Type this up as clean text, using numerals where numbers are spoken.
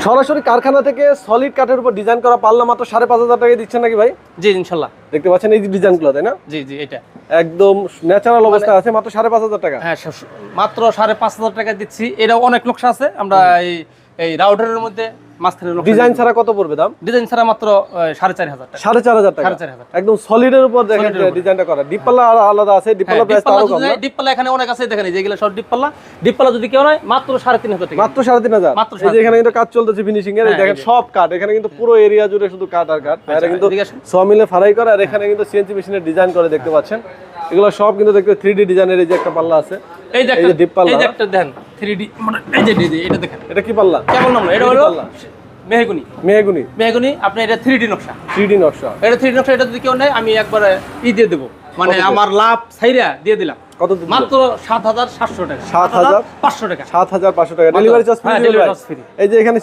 সরাসরি কারখানা থেকে সলিড কাঠের উপর ডিজাইন করা পাল্লা মাত্র 5,500 টাকায় দিচ্ছেন নাকি ভাই? জি ইনশাআল্লাহ। দেখতে পাচ্ছেন এই যে ডিজাইনগুলো, তাই না? জি জি, এটা একদম ন্যাচারাল অবস্থায় আছে, মাত্র 5,500 টাকা। হ্যাঁ, মাত্র 5,500 টাকা দিচ্ছি। এটা অনেক নকশা আছে, আমরা এই রাউটারের মধ্যে মাঝখানে ডিজাইন ছাড়া কত পড়বে দাম? ডিজাইন ছাড়া মাত্র 4,500 টাকা। 4,500 টাকা, 4,500 একদম সলিডের উপর দেখেন ডিজাইনটা করা। ডিপ পাল্লা আলাদা আছে, ডিপ পাল্লা প্রাইস আরো কম। ডিপ পাল্লা এখানে অনেক আছে, দেখেন যেগুলো সব ডিপ পাল্লা। ডিপ পাল্লা যদি কেউ নয় মাত্র 3,500 টাকা। মাত্র 3,500। এই যে এখানে কিন্তু কাজ চলতেছে ফিনিশিং এর, দেখেন সব কাঠ। এখানে কিন্তু পুরো এরিয়া জুড়ে শুধু কাঠ আর কাঠ। এটা কিন্তু সমিলে ফারাই করা, আর এখানে কিন্তু সিএনসি মেশিনের ডিজাইন করে দেখতে পাচ্ছেন। এগুলো সব কিন্তু দেখতে 3D ডিজাইনের। এই যে একটা পাল্লা আছে, এই যে ডিপ পাল্লা, এই যে একটা দেখেন 3D, মানে এই যে এটা দেখেন। এটা কি পাল্লা? কেমন নাম? এটা হলো মেহগুনি। মেহগুনি, মেহগুনি। আপনি এটা 3D নকশা। 3D নকশা। এটা 3D নকশা। এটা যদি কেউ নেয় আমি একবার দিয়ে দেব, মানে আমার লাভ ছাইরা দিয়ে দিলাম। কত? মাত্র 7,700 টাকা। 7,500 টাকা। 7,500 টাকা। Delivery charge free. এই যে এখানে